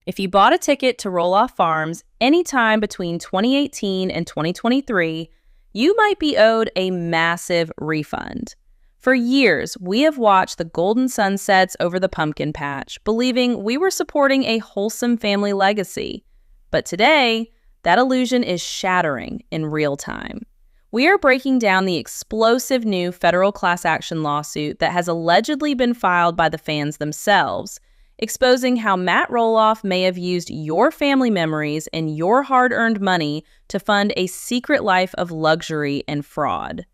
If you bought a ticket to Roloff Farms anytime between 2018 and 2023, you might be owed a massive refund. For years, we have watched the golden sunsets over the pumpkin patch, believing we were supporting a wholesome family legacy. But today, that illusion is shattering in real time. We are breaking down the explosive new federal class action lawsuit that has allegedly been filed by the fans themselves, exposing how Matt Roloff may have used your family memories and your hard-earned money to fund a secret life of luxury and fraud.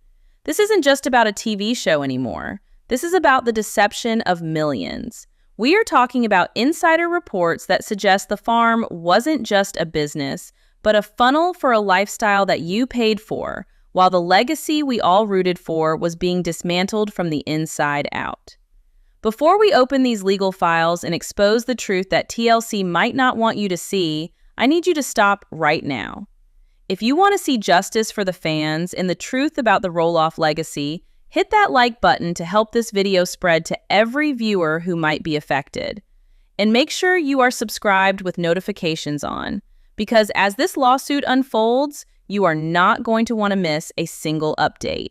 This isn't just about a TV show anymore. This is about the deception of millions. We are talking about insider reports that suggest the farm wasn't just a business, but a funnel for a lifestyle that you paid for, while the legacy we all rooted for was being dismantled from the inside out. Before we open these legal files and expose the truth that TLC might not want you to see, I need you to stop right now. If you want to see justice for the fans and the truth about the Roloff legacy, hit that like button to help this video spread to every viewer who might be affected. And make sure you are subscribed with notifications on, because as this lawsuit unfolds, you are not going to want to miss a single update.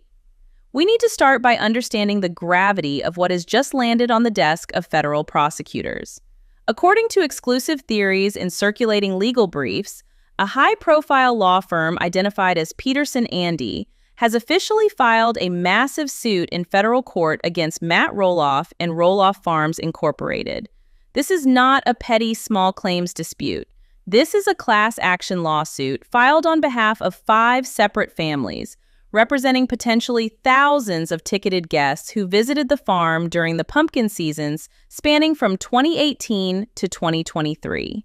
We need to start by understanding the gravity of what has just landed on the desk of federal prosecutors. According to exclusive theories and circulating legal briefs, a high-profile law firm identified as Peterson Andy has officially filed a massive suit in federal court against Matt Roloff and Roloff Farms Incorporated. This is not a petty small claims dispute. This is a class action lawsuit filed on behalf of 5 separate families, representing potentially thousands of ticketed guests who visited the farm during the pumpkin seasons spanning from 2018 to 2023.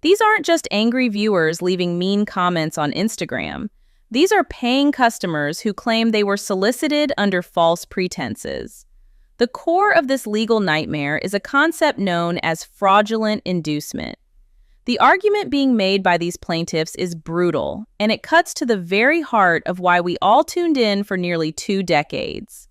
These aren't just angry viewers leaving mean comments on Instagram. These are paying customers who claim they were solicited under false pretenses. The core of this legal nightmare is a concept known as fraudulent inducement. The argument being made by these plaintiffs is brutal, and it cuts to the very heart of why we all tuned in for nearly 2 decades.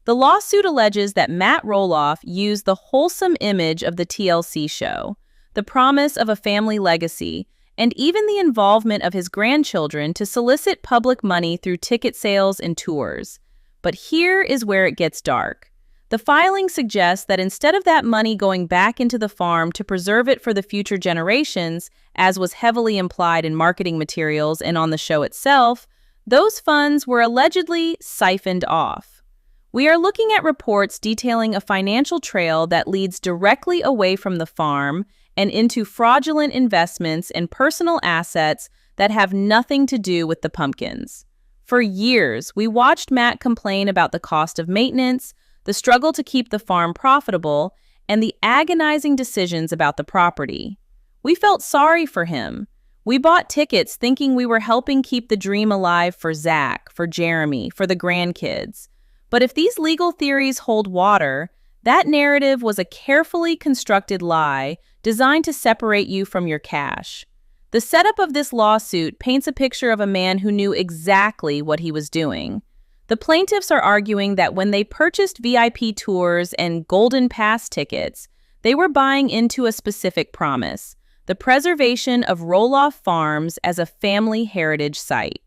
The lawsuit alleges that Matt Roloff used the wholesome image of the TLC show, the promise of a family legacy, and even the involvement of his grandchildren to solicit public money through ticket sales and tours. But here is where it gets dark. The filing suggests that instead of that money going back into the farm to preserve it for the future generations, as was heavily implied in marketing materials and on the show itself, those funds were allegedly siphoned off. We are looking at reports detailing a financial trail that leads directly away from the farm and into fraudulent investments and personal assets that have nothing to do with the pumpkins. For years, we watched Matt complain about the cost of maintenance, the struggle to keep the farm profitable, and the agonizing decisions about the property. We felt sorry for him. We bought tickets thinking we were helping keep the dream alive for Zach, for Jeremy, for the grandkids. But if these legal theories hold water, that narrative was a carefully constructed lie designed to separate you from your cash. The setup of this lawsuit paints a picture of a man who knew exactly what he was doing. The plaintiffs are arguing that when they purchased VIP tours and Golden Pass tickets, they were buying into a specific promise: the preservation of Roloff Farms as a family heritage site.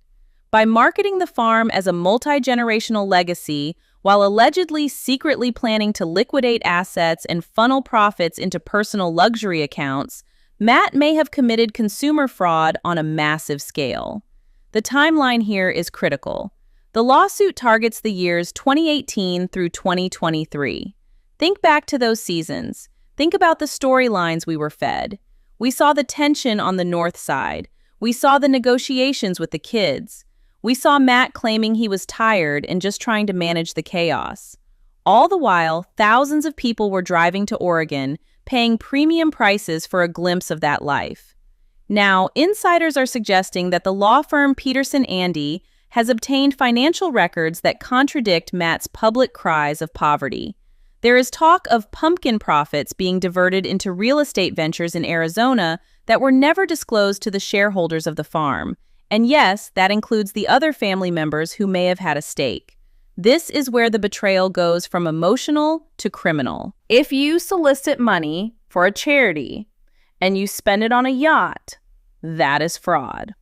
By marketing the farm as a multi-generational legacy, while allegedly secretly planning to liquidate assets and funnel profits into personal luxury accounts, Matt may have committed consumer fraud on a massive scale. The timeline here is critical. The lawsuit targets the years 2018 through 2023. Think back to those seasons. Think about the storylines we were fed. We saw the tension on the north side. We saw the negotiations with the kids. We saw Matt claiming he was tired and just trying to manage the chaos. All the while, thousands of people were driving to Oregon, paying premium prices for a glimpse of that life. Now, insiders are suggesting that the law firm Peterson Andy has obtained financial records that contradict Matt's public cries of poverty. There is talk of pumpkin profits being diverted into real estate ventures in Arizona that were never disclosed to the shareholders of the farm. And yes, that includes the other family members who may have had a stake. This is where the betrayal goes from emotional to criminal. If you solicit money for a charity and you spend it on a yacht, that is fraud.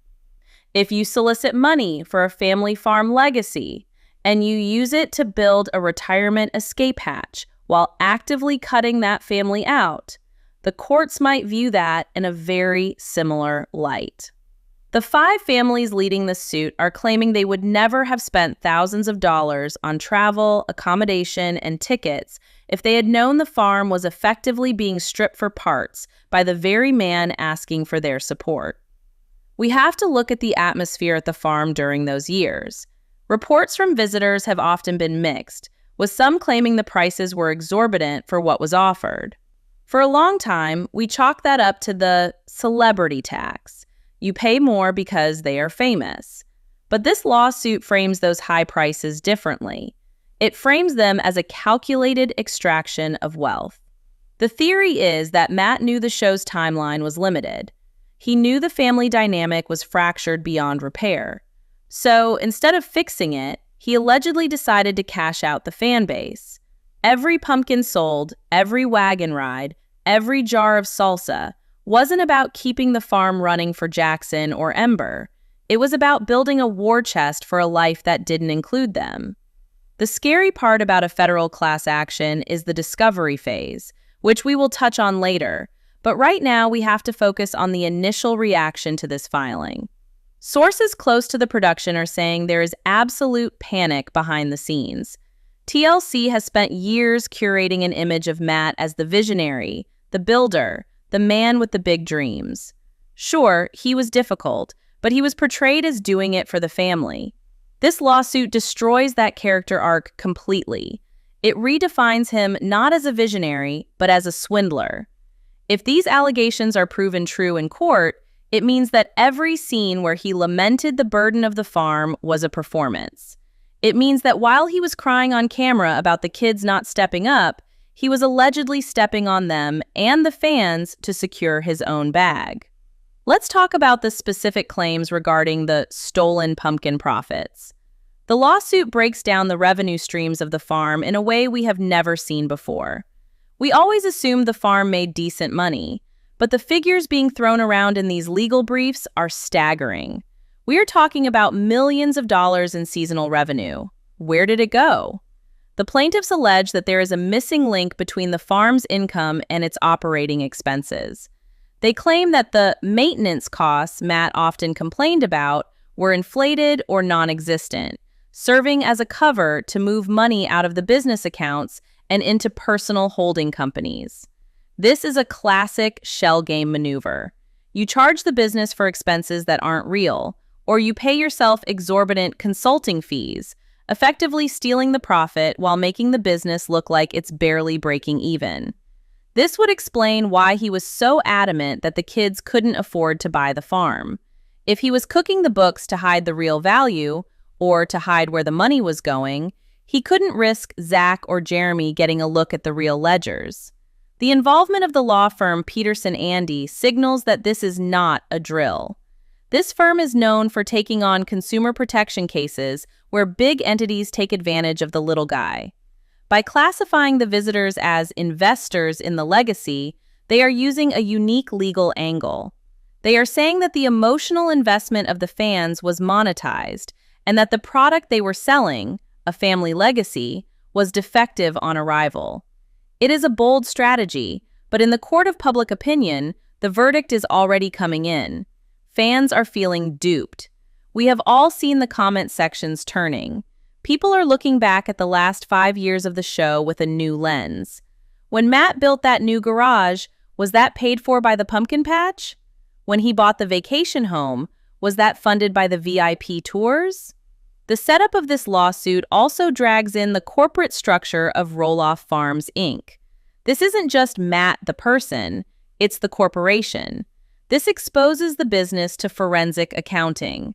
If you solicit money for a family farm legacy and you use it to build a retirement escape hatch while actively cutting that family out, the courts might view that in a very similar light. The 5 families leading this suit are claiming they would never have spent thousands of dollars on travel, accommodation, and tickets if they had known the farm was effectively being stripped for parts by the very man asking for their support. We have to look at the atmosphere at the farm during those years. Reports from visitors have often been mixed, with some claiming the prices were exorbitant for what was offered. For a long time, we chalked that up to the celebrity tax. You pay more because they are famous. But this lawsuit frames those high prices differently. It frames them as a calculated extraction of wealth. The theory is that Matt knew the show's timeline was limited. He knew the family dynamic was fractured beyond repair. So instead of fixing it, he allegedly decided to cash out the fan base. Every pumpkin sold, every wagon ride, every jar of salsa wasn't about keeping the farm running for Jackson or Ember. It was about building a war chest for a life that didn't include them. The scary part about a federal class action is the discovery phase, which we will touch on later. But right now, we have to focus on the initial reaction to this filing. Sources close to the production are saying there is absolute panic behind the scenes. TLC has spent years curating an image of Matt as the visionary, the builder, the man with the big dreams. Sure, he was difficult, but he was portrayed as doing it for the family. This lawsuit destroys that character arc completely. It redefines him not as a visionary, but as a swindler. If these allegations are proven true in court, it means that every scene where he lamented the burden of the farm was a performance. It means that while he was crying on camera about the kids not stepping up, he was allegedly stepping on them and the fans to secure his own bag. Let's talk about the specific claims regarding the stolen pumpkin profits. The lawsuit breaks down the revenue streams of the farm in a way we have never seen before. We always assumed the farm made decent money, but the figures being thrown around in these legal briefs are staggering. We are talking about millions of dollars in seasonal revenue. Where did it go? The plaintiffs allege that there is a missing link between the farm's income and its operating expenses. They claim that the maintenance costs Matt often complained about were inflated or non-existent, serving as a cover to move money out of the business accounts and into personal holding companies. This is a classic shell game maneuver. You charge the business for expenses that aren't real, or you pay yourself exorbitant consulting fees, effectively stealing the profit while making the business look like it's barely breaking even. This would explain why he was so adamant that the kids couldn't afford to buy the farm. If he was cooking the books to hide the real value, or to hide where the money was going, he couldn't risk Zach or Jeremy getting a look at the real ledgers. The involvement of the law firm Peterson Andy signals that this is not a drill. This firm is known for taking on consumer protection cases where big entities take advantage of the little guy. By classifying the visitors as investors in the legacy, they are using a unique legal angle. They are saying that the emotional investment of the fans was monetized and that the product they were selling, a family legacy, was defective on arrival. It is a bold strategy, but in the court of public opinion, the verdict is already coming in. Fans are feeling duped. We have all seen the comment sections turning. People are looking back at the last 5 years of the show with a new lens. When Matt built that new garage, was that paid for by the pumpkin patch? When he bought the vacation home, was that funded by the VIP tours? The setup of this lawsuit also drags in the corporate structure of Roloff Farms, Inc. This isn't just Matt the person, it's the corporation. This exposes the business to forensic accounting.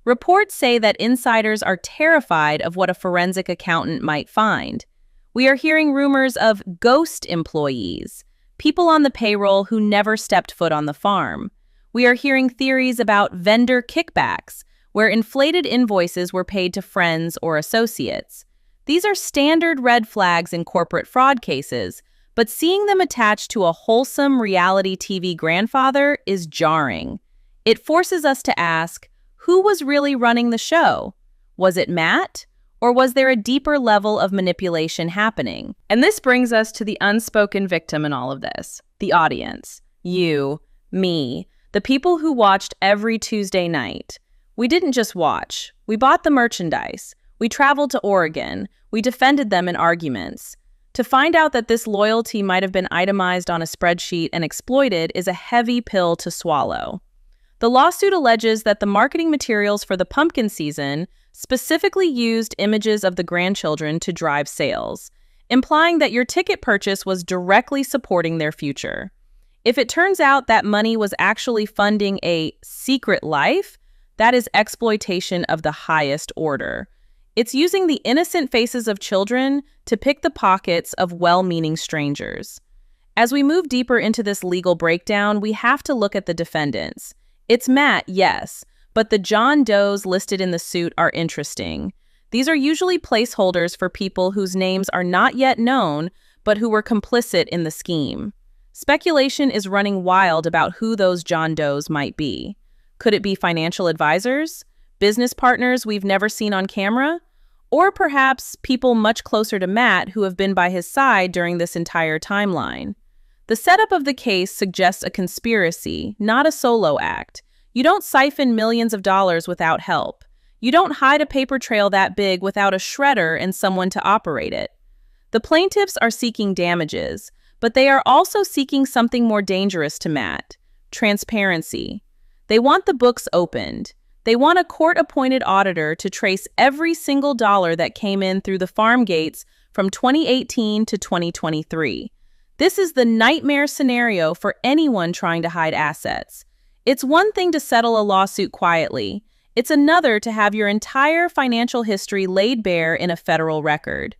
Reports say that insiders are terrified of what a forensic accountant might find. We are hearing rumors of ghost employees, people on the payroll who never stepped foot on the farm. We are hearing theories about vendor kickbacks, where inflated invoices were paid to friends or associates. These are standard red flags in corporate fraud cases, but seeing them attached to a wholesome reality TV grandfather is jarring. It forces us to ask, who was really running the show? Was it Matt? Or was there a deeper level of manipulation happening? And this brings us to the unspoken victim in all of this, the audience. You, me, the people who watched every Tuesday night. We didn't just watch. We bought the merchandise. We traveled to Oregon. We defended them in arguments. To find out that this loyalty might have been itemized on a spreadsheet and exploited is a heavy pill to swallow. The lawsuit alleges that the marketing materials for the pumpkin season specifically used images of the grandchildren to drive sales, implying that your ticket purchase was directly supporting their future. If it turns out that money was actually funding a secret life, that is exploitation of the highest order. It's using the innocent faces of children to pick the pockets of well-meaning strangers. As we move deeper into this legal breakdown, we have to look at the defendants. It's Matt, yes, but the John Does listed in the suit are interesting. These are usually placeholders for people whose names are not yet known, but who were complicit in the scheme. Speculation is running wild about who those John Does might be. Could it be financial advisors? Business partners we've never seen on camera? Or perhaps people much closer to Matt who have been by his side during this entire timeline? The setup of the case suggests a conspiracy, not a solo act. You don't siphon millions of dollars without help. You don't hide a paper trail that big without a shredder and someone to operate it. The plaintiffs are seeking damages, but they are also seeking something more dangerous to Matt: transparency. They want the books opened. They want a court-appointed auditor to trace every single dollar that came in through the farm gates from 2018 to 2023. This is the nightmare scenario for anyone trying to hide assets. It's one thing to settle a lawsuit quietly. It's another to have your entire financial history laid bare in a federal record.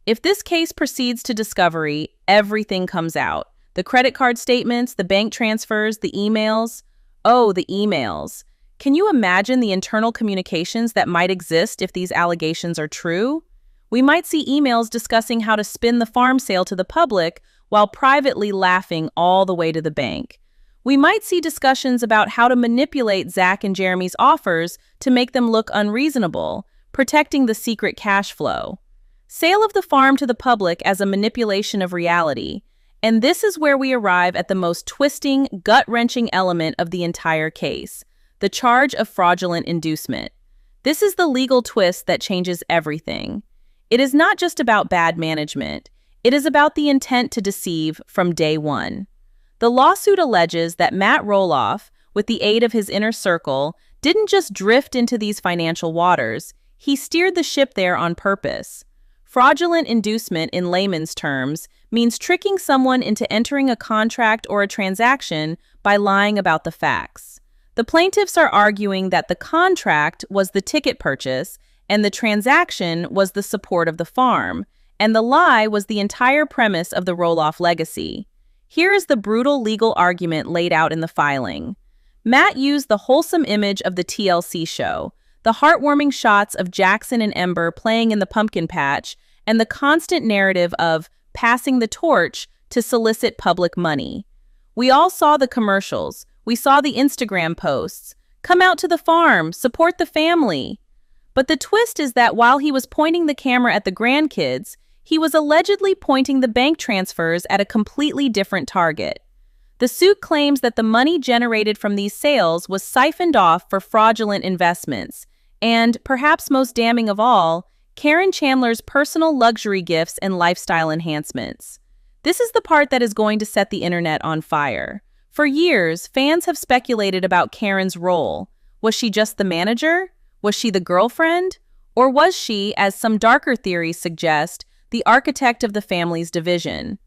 If this case proceeds to discovery, everything comes out. The credit card statements, the bank transfers, the emails. Oh, the emails. Can you imagine the internal communications that might exist if these allegations are true? We might see emails discussing how to spin the farm sale to the public while privately laughing all the way to the bank. We might see discussions about how to manipulate Zach and Jeremy's offers to make them look unreasonable, protecting the secret cash flow. Sale of the farm to the public as a manipulation of reality. And this is where we arrive at the most twisting, gut-wrenching element of the entire case: the charge of fraudulent inducement. This is the legal twist that changes everything. It is not just about bad management. It is about the intent to deceive from day one. The lawsuit alleges that Matt Roloff, with the aid of his inner circle, didn't just drift into these financial waters. He steered the ship there on purpose. Fraudulent inducement, in layman's terms, means tricking someone into entering a contract or a transaction by lying about the facts. The plaintiffs are arguing that the contract was the ticket purchase and the transaction was the support of the farm, and the lie was the entire premise of the Roloff legacy. Here is the brutal legal argument laid out in the filing. Matt used the wholesome image of the TLC show, the heartwarming shots of Jackson and Ember playing in the pumpkin patch, and the constant narrative of passing the torch to solicit public money. We all saw the commercials. We saw the Instagram posts. Come out to the farm, support the family. But the twist is that while he was pointing the camera at the grandkids, he was allegedly pointing the bank transfers at a completely different target. The suit claims that the money generated from these sales was siphoned off for fraudulent investments, and, perhaps most damning of all, Caryn Chandler's personal luxury gifts and lifestyle enhancements. This is the part that is going to set the internet on fire. For years, fans have speculated about Caryn's role. Was she just the manager? Was she the girlfriend? Or was she, as some darker theories suggest, the architect of the family's division?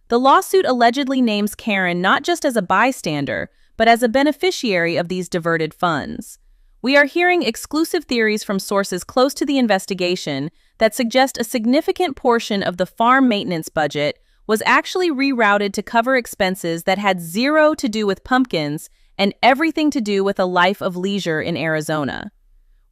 The lawsuit allegedly names Caryn not just as a bystander, but as a beneficiary of these diverted funds. We are hearing exclusive theories from sources close to the investigation that suggest a significant portion of the farm maintenance budget was actually rerouted to cover expenses that had zero to do with pumpkins and everything to do with a life of leisure in Arizona.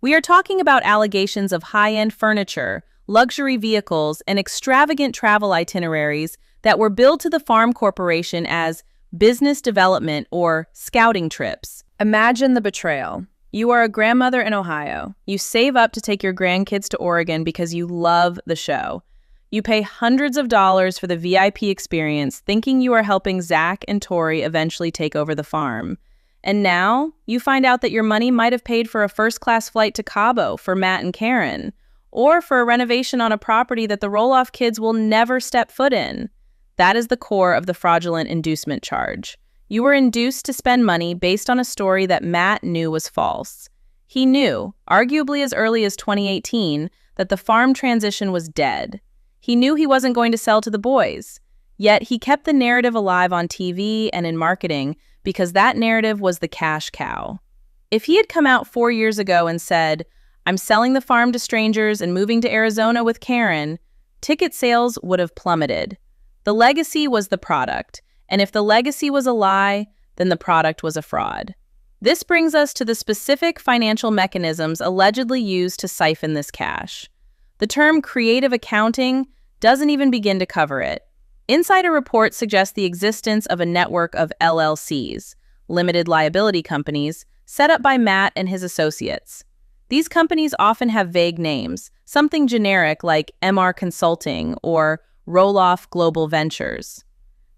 We are talking about allegations of high-end furniture, luxury vehicles, and extravagant travel itineraries that were billed to the farm corporation as business development or scouting trips. Imagine the betrayal. You are a grandmother in Ohio. You save up to take your grandkids to Oregon because you love the show. You pay hundreds of dollars for the VIP experience, thinking you are helping Zach and Tori eventually take over the farm. And now, you find out that your money might have paid for a first-class flight to Cabo for Matt and Caryn, or for a renovation on a property that the Roloff kids will never step foot in. That is the core of the fraudulent inducement charge. You were induced to spend money based on a story that Matt knew was false. He knew, arguably as early as 2018, that the farm transition was dead. He knew he wasn't going to sell to the boys. Yet he kept the narrative alive on TV and in marketing because that narrative was the cash cow. If he had come out 4 years ago and said, "I'm selling the farm to strangers and moving to Arizona with Caryn," ticket sales would have plummeted. The legacy was the product. And if the legacy was a lie, then the product was a fraud. This brings us to the specific financial mechanisms allegedly used to siphon this cash. The term creative accounting doesn't even begin to cover it. Insider reports suggest the existence of a network of LLCs, limited liability companies, set up by Matt and his associates. These companies often have vague names, something generic like MR Consulting or Roloff Global Ventures.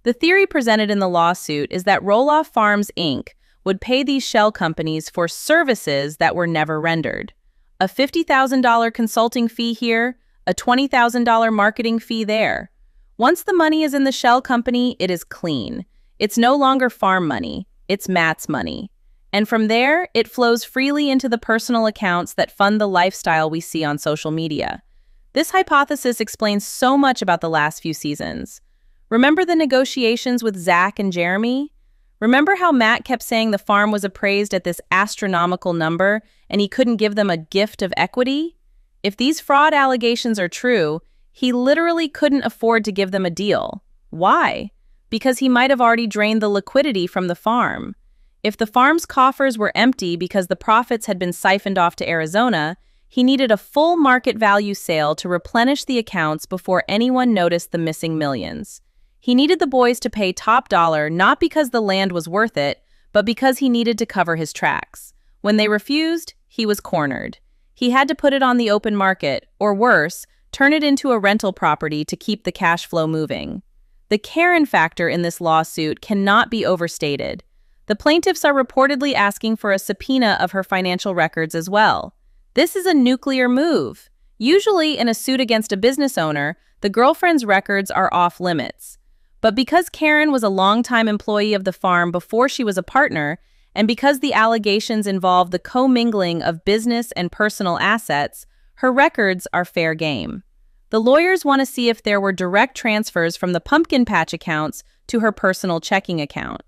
The theory presented in the lawsuit is that Roloff Farms, Inc. would pay these shell companies for services that were never rendered. A $50,000 consulting fee here, a $20,000 marketing fee there. Once the money is in the shell company, it is clean. It's no longer farm money, it's Matt's money. And from there, it flows freely into the personal accounts that fund the lifestyle we see on social media. This hypothesis explains so much about the last few seasons. Remember the negotiations with Zach and Jeremy? Remember how Matt kept saying the farm was appraised at this astronomical number and he couldn't give them a gift of equity? If these fraud allegations are true, he literally couldn't afford to give them a deal. Why? Because he might have already drained the liquidity from the farm. If the farm's coffers were empty because the profits had been siphoned off to Arizona, he needed a full market value sale to replenish the accounts before anyone noticed the missing millions. He needed the boys to pay top dollar not because the land was worth it, but because he needed to cover his tracks. When they refused, he was cornered. He had to put it on the open market, or worse, turn it into a rental property to keep the cash flow moving. The Caryn factor in this lawsuit cannot be overstated. The plaintiffs are reportedly asking for a subpoena of her financial records as well. This is a nuclear move. Usually, in a suit against a business owner, the girlfriend's records are off limits. But because Caryn was a longtime employee of the farm before she was a partner, and because the allegations involve the commingling of business and personal assets, her records are fair game. The lawyers want to see if there were direct transfers from the pumpkin patch accounts to her personal checking account.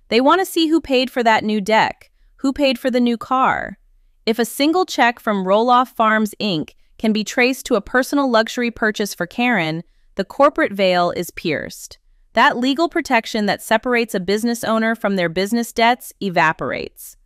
They want to see who paid for that new deck, who paid for the new car. If a single check from Roloff Farms, Inc. can be traced to a personal luxury purchase for Caryn, the corporate veil is pierced. That legal protection that separates a business owner from their business debts evaporates.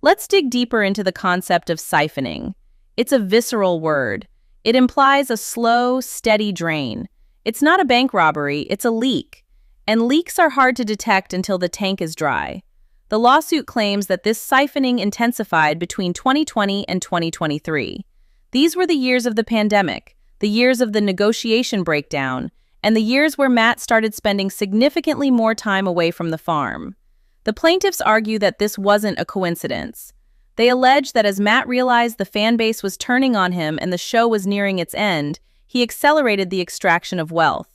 Let's dig deeper into the concept of siphoning. It's a visceral word. It implies a slow, steady drain. It's not a bank robbery, it's a leak. And leaks are hard to detect until the tank is dry. The lawsuit claims that this siphoning intensified between 2020 and 2023. These were the years of the pandemic, the years of the negotiation breakdown, and the years where Matt started spending significantly more time away from the farm. The plaintiffs argue that this wasn't a coincidence. They allege that as Matt realized the fan base was turning on him and the show was nearing its end, he accelerated the extraction of wealth.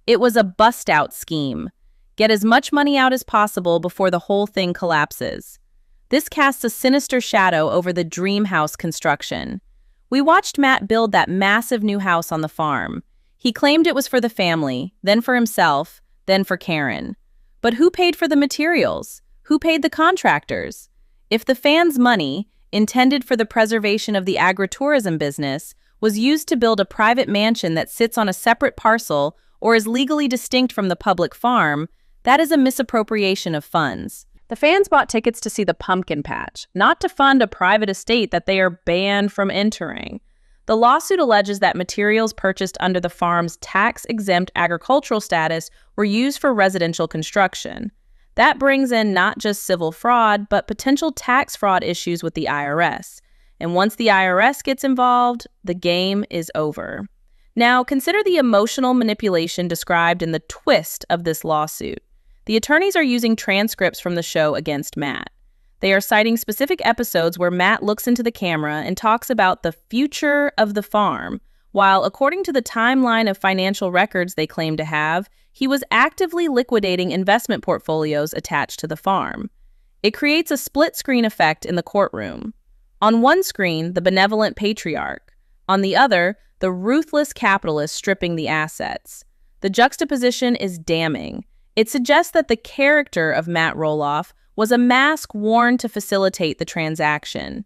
It was a bust-out scheme. Get as much money out as possible before the whole thing collapses. This casts a sinister shadow over the dream house construction. We watched Matt build that massive new house on the farm. He claimed it was for the family, then for himself, then for Caryn. But who paid for the materials? Who paid the contractors? If the fans' money, intended for the preservation of the agritourism business, was used to build a private mansion that sits on a separate parcel or is legally distinct from the public farm, that is a misappropriation of funds. The fans bought tickets to see the pumpkin patch, not to fund a private estate that they are banned from entering. The lawsuit alleges that materials purchased under the farm's tax-exempt agricultural status were used for residential construction. That brings in not just civil fraud, but potential tax fraud issues with the IRS. And once the IRS gets involved, the game is over. Now, consider the emotional manipulation described in the twist of this lawsuit. The attorneys are using transcripts from the show against Matt. They are citing specific episodes where Matt looks into the camera and talks about the future of the farm, while, according to the timeline of financial records they claim to have, he was actively liquidating investment portfolios attached to the farm. It creates a split-screen effect in the courtroom. On one screen, the benevolent patriarch. On the other, the ruthless capitalist stripping the assets. The juxtaposition is damning. It suggests that the character of Matt Roloff was a mask worn to facilitate the transaction.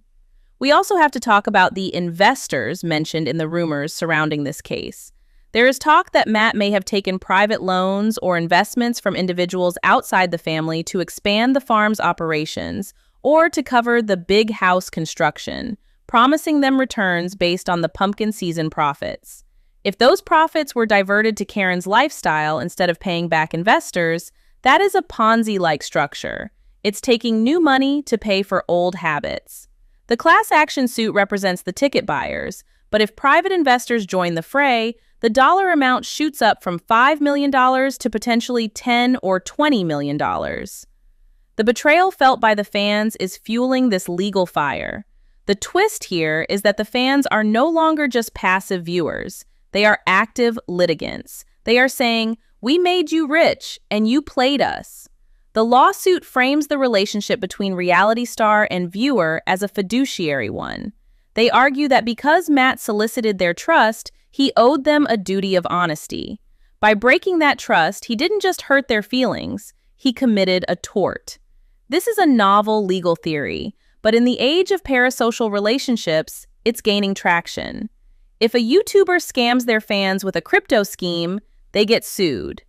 We also have to talk about the investors mentioned in the rumors surrounding this case. There is talk that Matt may have taken private loans or investments from individuals outside the family to expand the farm's operations or to cover the big house construction, promising them returns based on the pumpkin season profits. If those profits were diverted to Caryn's lifestyle instead of paying back investors, that is a Ponzi-like structure. It's taking new money to pay for old habits. The class action suit represents the ticket buyers, but if private investors join the fray, the dollar amount shoots up from $5 million to potentially $10 or $20 million. The betrayal felt by the fans is fueling this legal fire. The twist here is that the fans are no longer just passive viewers. They are active litigants. They are saying, "We made you rich, and you played us." The lawsuit frames the relationship between reality star and viewer as a fiduciary one. They argue that because Matt solicited their trust, he owed them a duty of honesty. By breaking that trust, he didn't just hurt their feelings, he committed a tort. This is a novel legal theory, but in the age of parasocial relationships, it's gaining traction. If a YouTuber scams their fans with a crypto scheme, they get sued.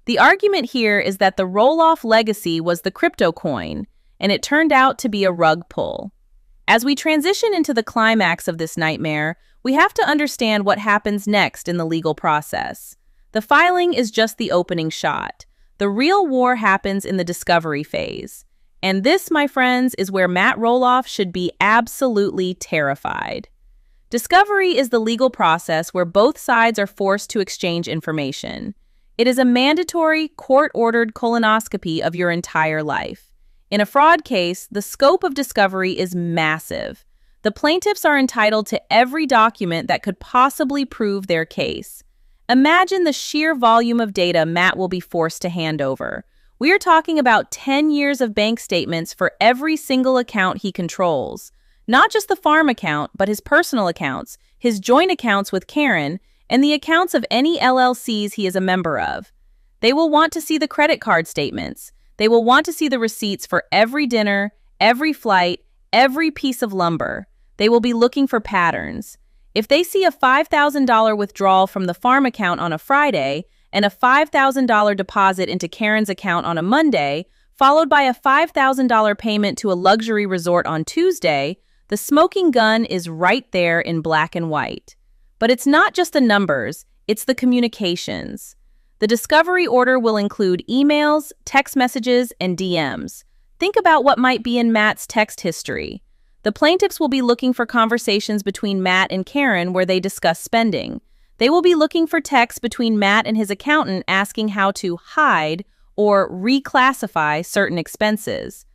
The argument here is that the Roloff legacy was the crypto coin, and it turned out to be a rug pull. As we transition into the climax of this nightmare, we have to understand what happens next in the legal process. The filing is just the opening shot. The real war happens in the discovery phase. And this, my friends, is where Matt Roloff should be absolutely terrified. Discovery is the legal process where both sides are forced to exchange information. It is a mandatory, court-ordered colonoscopy of your entire life. In a fraud case, the scope of discovery is massive. The plaintiffs are entitled to every document that could possibly prove their case. Imagine the sheer volume of data Matt will be forced to hand over. We are talking about 10 years of bank statements for every single account he controls. Not just the farm account, but his personal accounts, his joint accounts with Caryn, and the accounts of any LLCs he is a member of. They will want to see the credit card statements. They will want to see the receipts for every dinner, every flight, every piece of lumber. They will be looking for patterns. If they see a $5,000 withdrawal from the farm account on a Friday and a $5,000 deposit into Caryn's account on a Monday, followed by a $5,000 payment to a luxury resort on Tuesday, the smoking gun is right there in black and white. But it's not just the numbers, it's the communications. The discovery order will include emails, text messages, and DMs. Think about what might be in Matt's text history. The plaintiffs will be looking for conversations between Matt and Caryn where they discuss spending. They will be looking for texts between Matt and his accountant asking how to hide or reclassify certain expenses.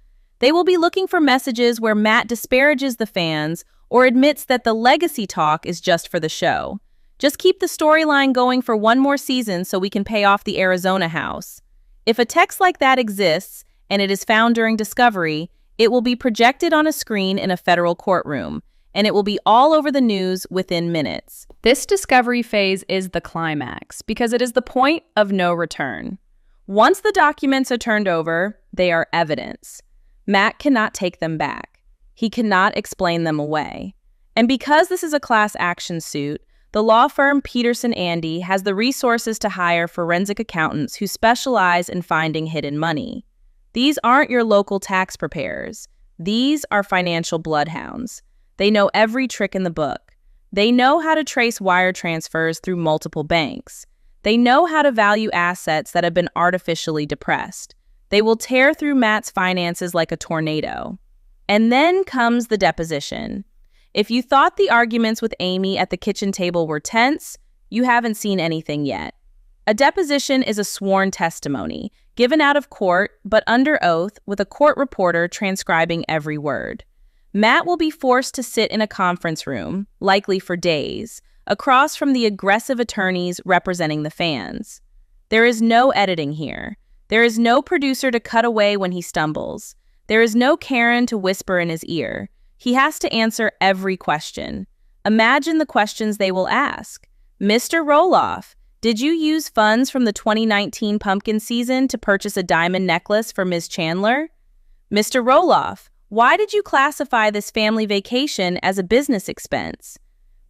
They will be looking for messages where Matt disparages the fans or admits that the legacy talk is just for the show. Just keep the storyline going for one more season so we can pay off the Arizona house. If a text like that exists and it is found during discovery, it will be projected on a screen in a federal courtroom, and it will be all over the news within minutes. This discovery phase is the climax because it is the point of no return. Once the documents are turned over, they are evidence. Matt cannot take them back. He cannot explain them away. And because this is a class action suit, the law firm Peterson Andy has the resources to hire forensic accountants who specialize in finding hidden money. These aren't your local tax preparers. These are financial bloodhounds. They know every trick in the book. They know how to trace wire transfers through multiple banks. They know how to value assets that have been artificially depressed. They will tear through Matt's finances like a tornado. And then comes the deposition. If you thought the arguments with Amy at the kitchen table were tense, you haven't seen anything yet. A deposition is a sworn testimony, given out of court but under oath with a court reporter transcribing every word. Matt will be forced to sit in a conference room, likely for days, across from the aggressive attorneys representing the fans. There is no editing here. There is no producer to cut away when he stumbles. There is no Caryn to whisper in his ear. He has to answer every question. Imagine the questions they will ask. Mr. Roloff, did you use funds from the 2019 pumpkin season to purchase a diamond necklace for Ms. Chandler? Mr. Roloff, why did you classify this family vacation as a business expense?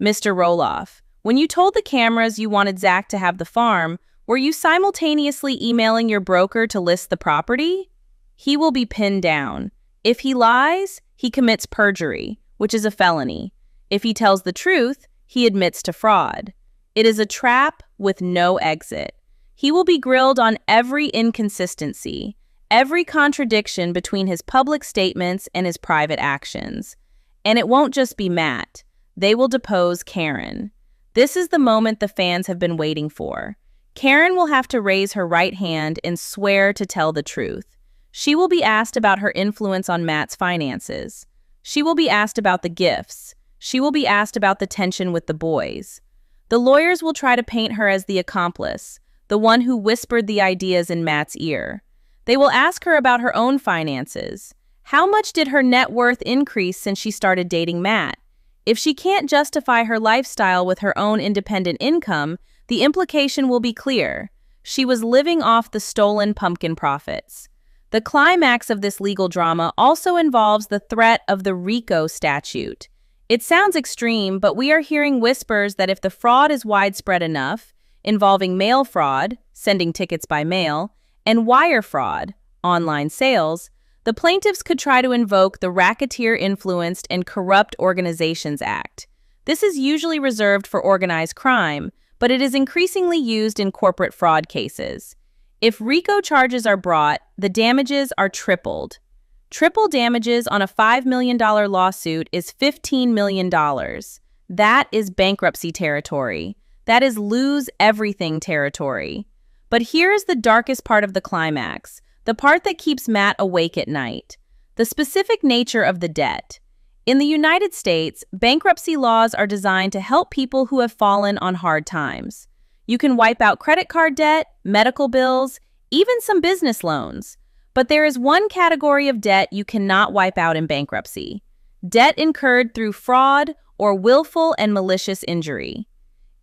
Mr. Roloff, when you told the cameras you wanted Zach to have the farm, were you simultaneously emailing your broker to list the property? He will be pinned down. If he lies, he commits perjury, which is a felony. If he tells the truth, he admits to fraud. It is a trap with no exit. He will be grilled on every inconsistency, every contradiction between his public statements and his private actions. And it won't just be Matt. They will depose Caryn. This is the moment the fans have been waiting for. Caryn will have to raise her right hand and swear to tell the truth. She will be asked about her influence on Matt's finances. She will be asked about the gifts. She will be asked about the tension with the boys. The lawyers will try to paint her as the accomplice, the one who whispered the ideas in Matt's ear. They will ask her about her own finances. How much did her net worth increase since she started dating Matt? If she can't justify her lifestyle with her own independent income, the implication will be clear. She was living off the stolen pumpkin profits. The climax of this legal drama also involves the threat of the RICO statute. It sounds extreme, but we are hearing whispers that if the fraud is widespread enough, involving mail fraud, sending tickets by mail, and wire fraud, online sales, the plaintiffs could try to invoke the Racketeer-Influenced and Corrupt Organizations Act. This is usually reserved for organized crime, but it is increasingly used in corporate fraud cases. If RICO charges are brought, the damages are tripled. Triple damages on a $5 million lawsuit is $15 million. That is bankruptcy territory. That is lose everything territory. But here's the darkest part of the climax, the part that keeps Matt awake at night: the specific nature of the debt. In the United States, bankruptcy laws are designed to help people who have fallen on hard times. You can wipe out credit card debt, medical bills, even some business loans. But there is one category of debt you cannot wipe out in bankruptcy: debt incurred through fraud or willful and malicious injury.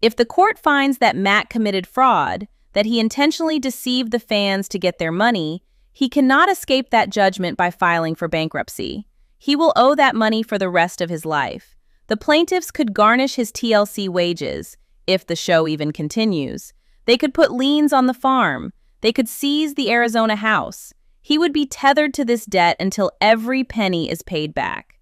If the court finds that Matt committed fraud, that he intentionally deceived the fans to get their money, he cannot escape that judgment by filing for bankruptcy. He will owe that money for the rest of his life. The plaintiffs could garnish his TLC wages, if the show even continues. They could put liens on the farm. They could seize the Arizona house. He would be tethered to this debt until every penny is paid back.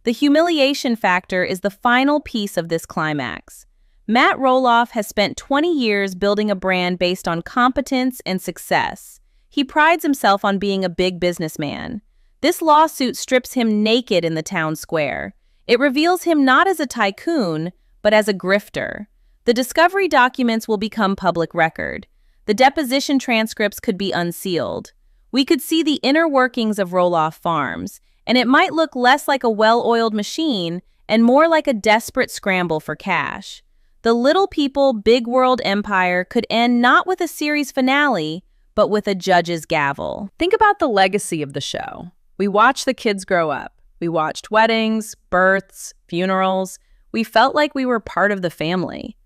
The humiliation factor is the final piece of this climax. Matt Roloff has spent 20 years building a brand based on competence and success. He prides himself on being a big businessman. This lawsuit strips him naked in the town square. It reveals him not as a tycoon, but as a grifter. The discovery documents will become public record. The deposition transcripts could be unsealed. We could see the inner workings of Roloff Farms, and it might look less like a well-oiled machine and more like a desperate scramble for cash. The Little People, Big World empire could end not with a series finale, but with a judge's gavel. Think about the legacy of the show. We watched the kids grow up. We watched weddings, births, funerals. We felt like we were part of the family.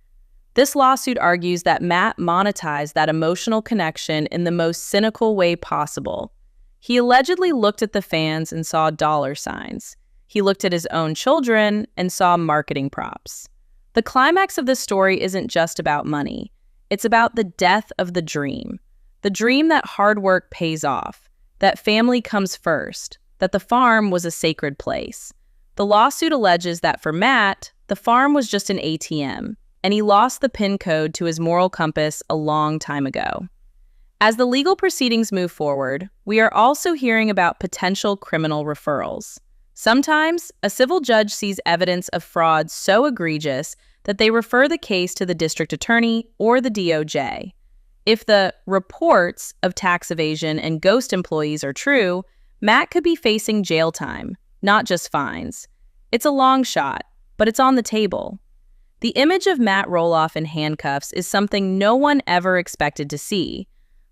This lawsuit argues that Matt monetized that emotional connection in the most cynical way possible. He allegedly looked at the fans and saw dollar signs. He looked at his own children and saw marketing props. The climax of this story isn't just about money. It's about the death of the dream that hard work pays off, that family comes first, that the farm was a sacred place. The lawsuit alleges that for Matt, the farm was just an ATM, and he lost the PIN code to his moral compass a long time ago. As the legal proceedings move forward, we are also hearing about potential criminal referrals. Sometimes, a civil judge sees evidence of fraud so egregious that they refer the case to the district attorney or the DOJ. If the reports of tax evasion and ghost employees are true, Matt could be facing jail time, not just fines. It's a long shot, but it's on the table. The image of Matt Roloff in handcuffs is something no one ever expected to see.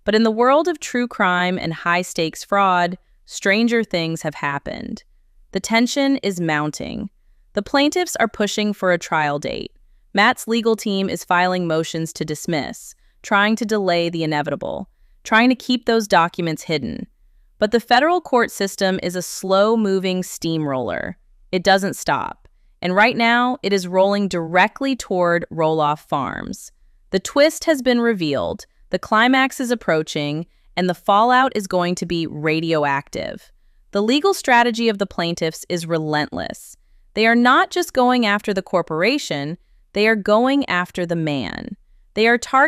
But in the world of true crime and high-stakes fraud, stranger things have happened. The tension is mounting. The plaintiffs are pushing for a trial date. Matt's legal team is filing motions to dismiss, trying to delay the inevitable, trying to keep those documents hidden. But the federal court system is a slow-moving steamroller. It doesn't stop. And right now, it is rolling directly toward Roloff Farms. The twist has been revealed, the climax is approaching, and the fallout is going to be radioactive. The legal strategy of the plaintiffs is relentless. They are not just going after the corporation, they are going after the man. They are targeting